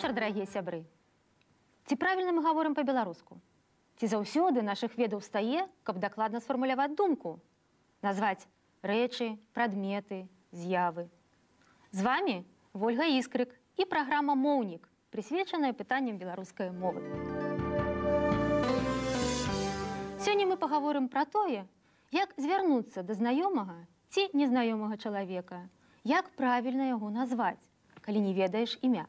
вечар, дарагія сябры. Ці правільна мы гаворым па-беларуску? Ці заўсёды нашых ведаў стае, каб дакладна сфармуляваць думку, назваць рэчы, прадметы, з'явы. З вамі Вольга Іскрык і праграма «Моўнік», прысвечаная пытанням беларускай мовы. Сёння мы пагаворым пра тое, як звярнуцца да знаёмага ці незнаёмага чалавека, як правільна яго назваць, калі не ведаеш імя.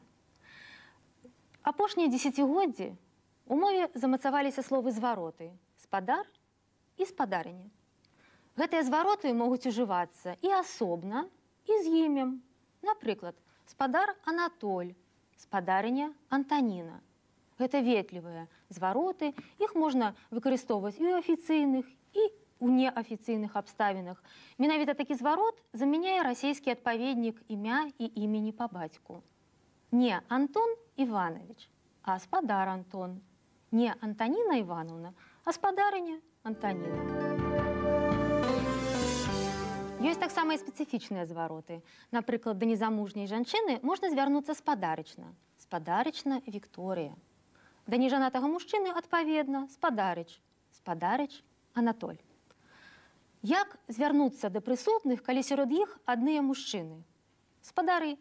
Апошнія дзесяцігоддзі у мове замацаваліся словы звароты «спадар» і «спадарыня». Гэтыя звароты могуць ужывацца і асобна, і з імем. Напрыклад, спадар Анатоль, спадарыня Антаніна. Гэта ветлівыя звароты, іх можна выкарыстоўваць і ў афіцыйных, і ў неафіцыйных абставінах. Менавіта такі зварот замяняе расійскі адпаведнік імя і імені па бацьку. Не Антон Іванович, а спадар Антон. Не Антаніна Івановна, а спадарыня Антаніна. Ёсць таксама і спецыфічныя звароты. Напрыклад, да незамужняй жанчыны можна звярнуцца спадарычна. Спадарычна Вікторыя. Да нежанатага мужчыны, адпаведна, спадарыч. Спадарыч Анатоль. Як звярнуцца да прысутных, калі сярод іх адныя мужчыны? Спадары.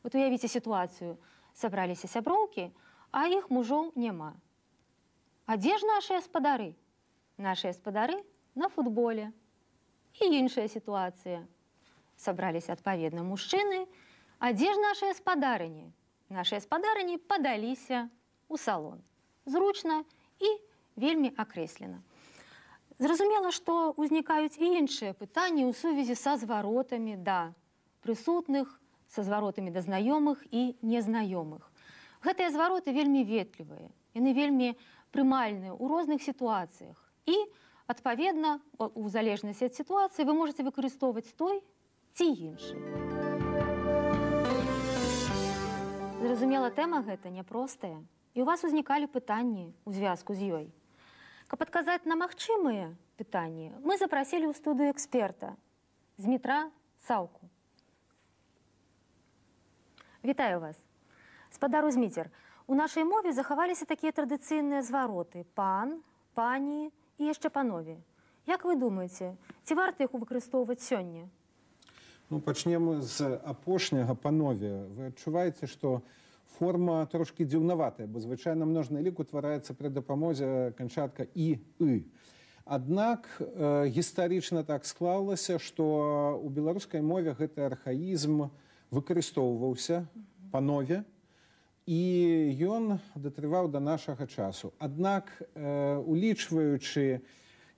Вот уявіце сітуацыю. Сабраліся сяброўкі, а іх мужоў няма. А дзе ж нашыя спадары? Нашыя спадары на футболе. І іншая сітуацыя. Сабраліся адпаведна мужчыны, а дзе ж нашыя спадарыні? Нашыя спадарыні падаліся ў салон. Зручна і вельмі акрэслена. Зразумела, што ўзнікаюць і іншыя пытанні ў сувязі са зваротамі да прысутных, са зваротамі да знаёмых і незнаёмых. Гэтыя звароты вельмі ветлівыя, яны вельмі прымальныя ў розных сітуацыях. І, адпаведна, у залежнасці ад сітуацыі вы можаце выкарыстоўваць той ці іншы. Зразумела, тэма гэта няпростая, і ў вас узнікалі пытанні ў звязку з ёй. Каб адказаць на магчымыя пытанні, мы запрасілі ў студыю эксперта Змітра Саўку. Вітаю вас. Спадару Зміцер, у нашай мове захаваліся такія традыцыйныя звароты пан, пані і яшчэ панове. Як вы думаеце, ці варта іх выкарыстоўваць сёння? Ну, пачнем з апошняга панове. Вы адчуваеце, што форма трошкі дзіўнаватая, бо звычайна множны лік утвараецца пры дапамозе канчатка і. Аднак гістарычна так склалася, што ў беларускай мове гэты архаізм выкарыстоўваўся панове, і ён датрываў да нашага часу. Аднак, улічваючы,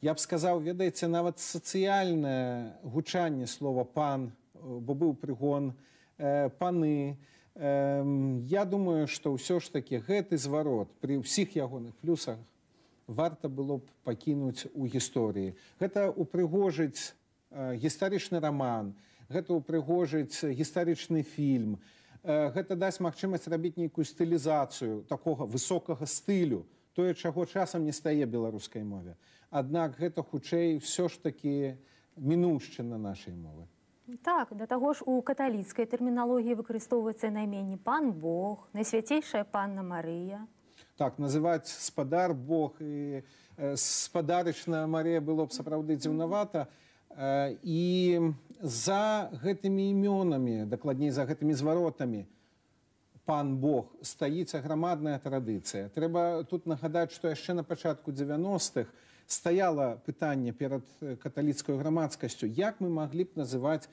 я б сказаў, ведаеце, нават сацыяльнае гучанне слова «пан», бо быў прыгон, «паны», я думаю, што ўсё ж такі гэты зварот пры ўсіх ягоных плюсах варта было б пакінуць у гісторыі. Гэта упрыгожыць гістарычны раман, гэта упрыгожыць гістарычны фільм, гэта дасць магчымасць рабіць нейкую стылізацыю такога высокага стылю, тое, чаго часам не стае беларускай мове. Аднак гэта хутчэй ўсё ж такі мінуўшчына нашай мовы. Так, да таго ж у каталіцкай тэрміналогіі выкарыстоўваецца найменне пан Бог, найсвяцейшая панна Марыя. Так, называць спадар Бог і спадарычная Марія было б сапраўды дзіўнавата. І за гэтымі імёнамі, дакладней за гэтымі зваротамі пан Бог стаіць аграмадная традыцыя. Трэба тут нагадаць, што яшчэ на пачатку 90-х стаяла пытанне перад каталіцкай грамадскасцю, як мы маглі б называць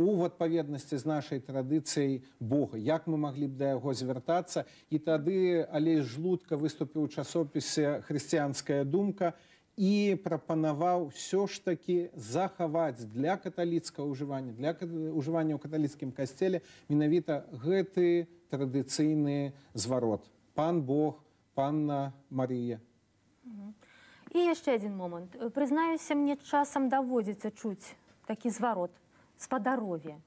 у адпаведнасці з нашай традыцыяй Бога, як мы маглі б да яго звяртацца. І тады Алей Жлудка выступіў у часопісе «Хрысціянская думка» і прапанаваў ўсё ж такі захаваць для каталіцкага ўжывання, для ўжывання ў каталіцкім касцеле менавіта гэты традыцыйны зварот. Пан Бог, панна Марія. І яшчэ адзін момант. Прызнаюся, мне часам даводзіцца чуць такі зварот спадарове.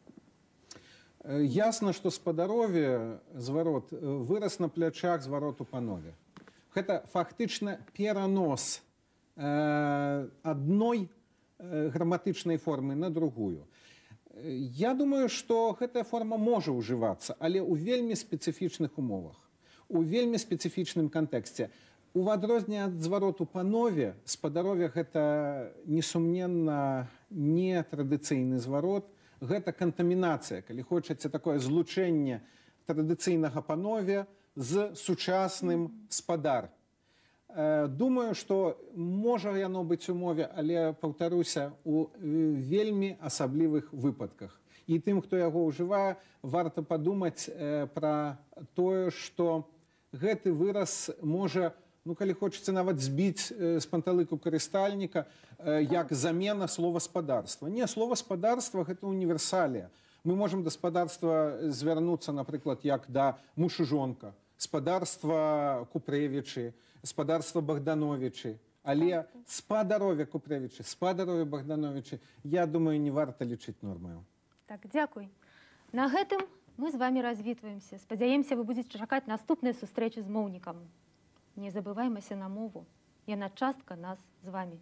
Ясна, што спадарове зварот вырас на плячах звароту панове. Гэта фактычна перанос адной граматычнай формы на другую. Я думаю, што гэтая форма можа ўжывацца, але ў вельмі спецыфічных умовах. у вельмі спецыфічным кантэксце. У адрозненне ад звароту панове, спадарове гэта несумненна не традыцыйны зварот, гэта кантамінацыя, калі хочаце такое злучэнне традыцыйнага панове з сучасным спадар. Думаю, што можа яно быць у мове, але, паўтаруся, у вельмі асаблівых выпадках. І тым, хто яго ўжывае, варта падумаць пра тое, што гэты выраз можа, ну, калі хочаце нават збіць з панталыку карыстальніка, як замена слова «спадарства». Не, слова «спадарства» – гэта універсалія. Мы можам да спадарства звярнуцца, напрыклад, як да муж-жонка, спадарства Купрэвічы, спадарства Богдановичы. Але спадарове Купрэвічы, спадарове Богдановичы, я думаю, не варта лічыць нормаю. Так, дзякуй. На гэтым мы з вами развітваемся. Спадзяемся, вы будзеце чакаць наступныя сустрэчы з моўнікам. Не забываймася на мову. Яна частка нас з вами.